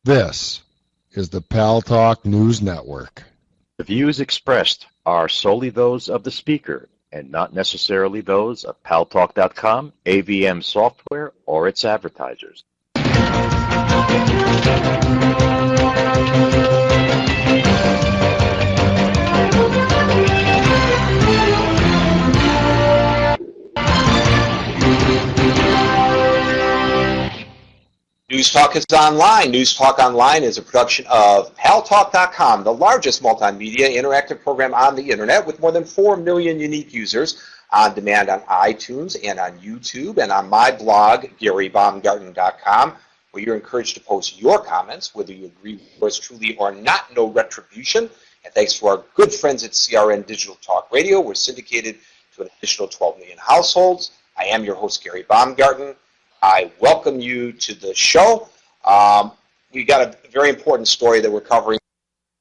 This is the Paltalk News Network. The views expressed are solely those of the speaker and not necessarily those of Paltalk.com, AVM Software, or its advertisers. News Talk is online. News Talk Online is a production of Paltalk.com, the largest multimedia interactive program on the internet with more than 4 million unique users on demand on iTunes and on YouTube and on my blog, GaryBaumgarten.com, where you're encouraged to post your comments, whether you agree with yours truly or not, no retribution. And thanks to our good friends at CRN Digital Talk Radio, we're syndicated to an additional 12 million households. I am your host, Gary Baumgarten. I welcome you to the show. We got a very important story that we're covering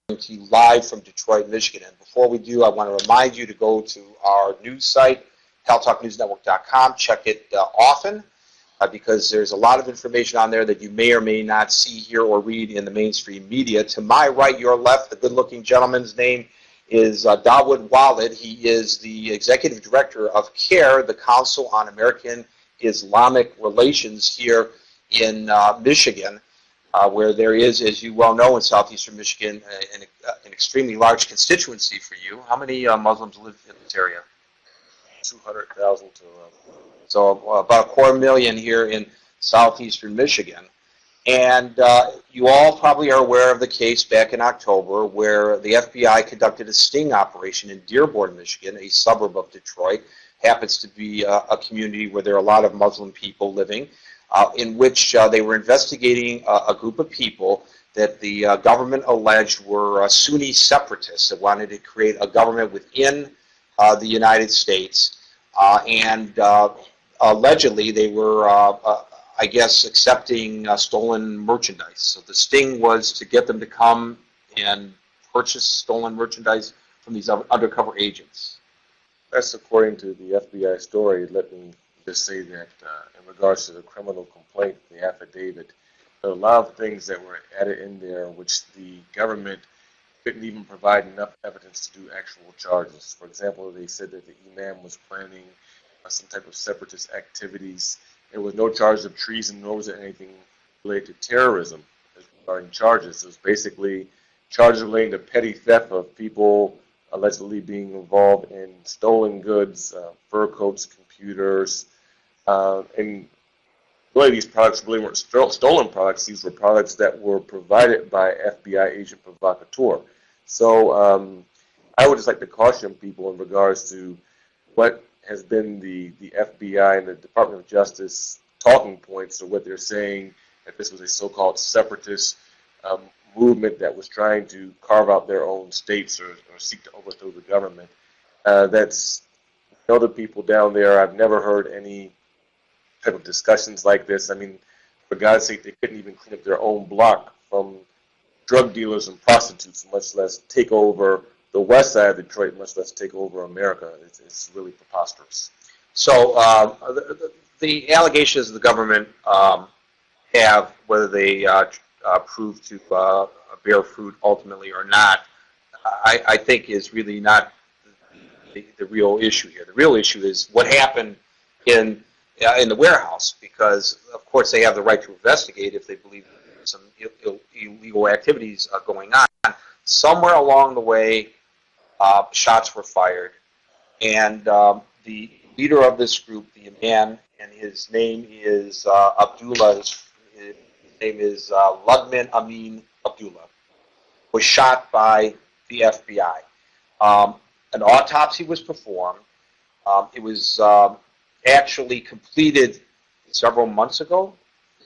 to you live from Detroit, Michigan. And before we do, I want to remind you to go to our news site, paltalknewsnetwork.com. Check it often because there's a lot of information on there that you may or may not see, hear, or read in the mainstream media. To my right, your left, the good-looking gentleman's name is Dawud Walid. He is the executive director of CARE, the Council on American Islamic Relations here in Michigan, where there is, as you well know, in southeastern Michigan, an extremely large constituency for you. How many Muslims live in this area? 200,000 to so about 250,000 here in southeastern Michigan. And you all probably are aware of the case back in October where the FBI conducted a sting operation in Dearborn, Michigan, a suburb of Detroit. Happens to be a community where there are a lot of Muslim people living, in which they were investigating a group of people that the government alleged were Sunni separatists that wanted to create a government within the United States. And allegedly they were, I guess, accepting stolen merchandise. So the sting was to get them to come and purchase stolen merchandise from these undercover agents. That's according to the FBI story. Let me just say that in regards to the criminal complaint, the affidavit, there are a lot of things that were added in there which the government couldn't even provide enough evidence to do actual charges. For example, they said that the imam was planning some type of separatist activities. There was no charge of treason, nor was there anything related to terrorism as regarding charges. It was basically charges relating to petty theft of people allegedly being involved in stolen goods, fur coats, computers, and really these products really weren't stolen products. These were products that were provided by FBI agent provocateur. So I would just like to caution people in regards to what has been the FBI and the Department of Justice talking points, or what they're saying that this was a so-called separatist movement that was trying to carve out their own states or seek to overthrow the government. That's other people down there. I've never heard any type of discussions like this. I mean, for God's sake, they couldn't even clean up their own block from drug dealers and prostitutes, much less take over the west side of Detroit, much less take over America. It's really preposterous. So the allegations of the government have, whether they prove to bear fruit ultimately or not, I think is really not the real issue here. The real issue is what happened in the warehouse, because of course they have the right to investigate if they believe there's some illegal activities going on. Somewhere along the way, shots were fired, and the leader of this group, the imam, and his name is Abdullah. His name is Luqman Ameen Abdullah, was shot by the FBI. An autopsy was performed. It was actually completed several months ago,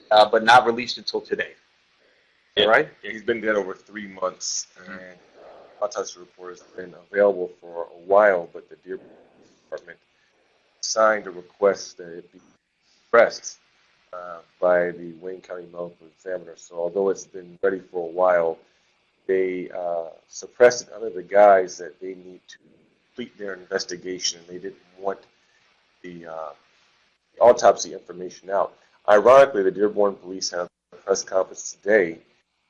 but not released until today. Right? Yeah, he's been dead over 3 months, and autopsy report has been available for a while, but the Dearborn Department signed a request that it be suppressed by the Wayne County Medical Examiner. So although it's been ready for a while, they suppressed it under the guise that they need to complete their investigation. They didn't want the autopsy information out. Ironically, the Dearborn police had a press conference today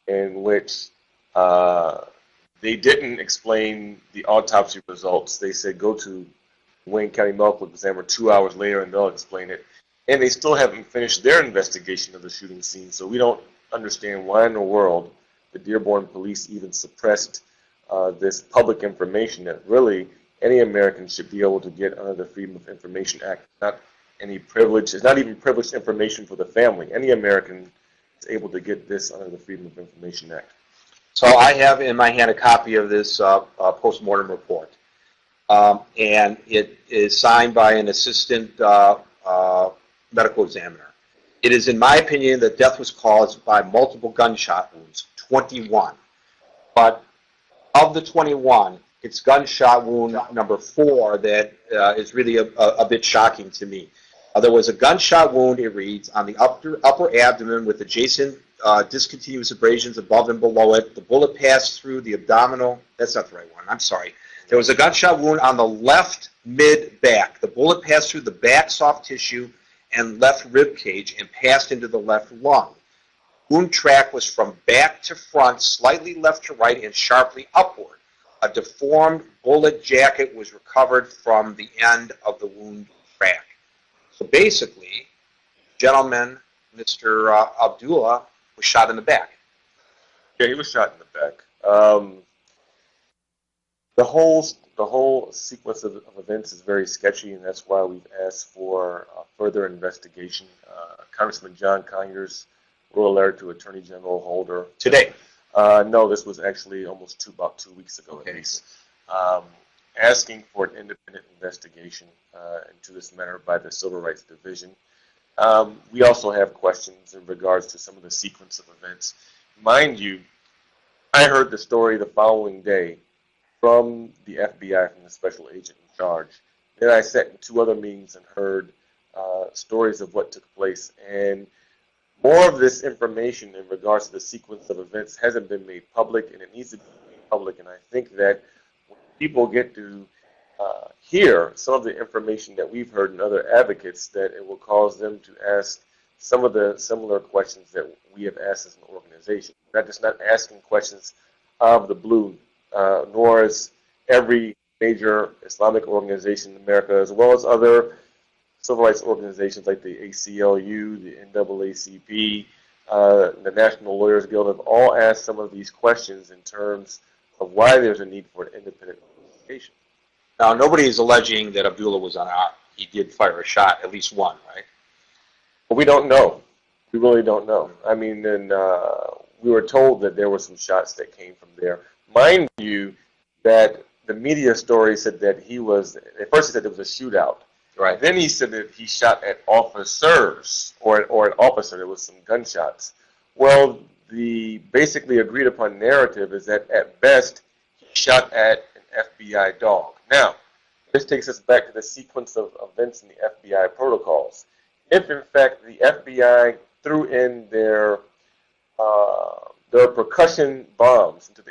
in which they didn't explain the autopsy results. They said go to Wayne County Medical Examiner 2 hours later and they'll explain it. And they still haven't finished their investigation of the shooting scene, so we don't understand why in the world the Dearborn police even suppressed this public information that really any American should be able to get under the Freedom of Information Act. Not any privilege. It's not even privileged information for the family. Any American is able to get this under the Freedom of Information Act. So I have in my hand a copy of this post-mortem report. And it is signed by an assistant medical examiner. It is, in my opinion, that death was caused by multiple gunshot wounds, 21. But of the 21, it's gunshot wound number 4 that is really a bit shocking to me. There was a gunshot wound, it reads, on the upper abdomen with adjacent discontinuous abrasions above and below it. The bullet passed through the abdominal. That's not the right one. I'm sorry. There was a gunshot wound on the left mid-back. The bullet passed through the back soft tissue and left rib cage and passed into the left lung. Wound track was from back to front, slightly left to right, and sharply upward. A deformed bullet jacket was recovered from the end of the wound track. So basically, gentleman, Mr. Abdullah, was shot in the back. Yeah, he was shot in the back. The whole sequence of events is very sketchy, and that's why we've asked for further investigation. Congressman John Conyers wrote a letter to Attorney General Holder Today? No, this was actually about 2 weeks ago at least, asking for an independent investigation into this matter by the Civil Rights Division. We also have questions in regards to some of the sequence of events. Mind you, I heard the story the following day from the FBI, from the special agent in charge. Then I sat in 2 other meetings and heard stories of what took place. And more of this information in regards to the sequence of events hasn't been made public, and it needs to be made public. And I think that when people get to hear some of the information that we've heard in other advocates, that it will cause them to ask some of the similar questions that we have asked as an organization. Not just not asking questions out of the blue, nor is every major Islamic organization in America, as well as other civil rights organizations like the ACLU, the NAACP, the National Lawyers Guild, have all asked some of these questions in terms of why there's a need for an independent investigation. Now, nobody is alleging that Abdullah was unarmed. He did fire a shot, at least one, right? But we don't know. We really don't know. I mean, and we were told that there were some shots that came from there. Mind you, that the media story said that he was, at first he said it was a shootout. Right. Then he said that he shot at officers, or an officer. There was some gunshots. Well, the basically agreed upon narrative is that at best, he shot at an FBI dog. Now, this takes us back to the sequence of events in the FBI protocols. If, in fact, the FBI threw in their percussion bombs into the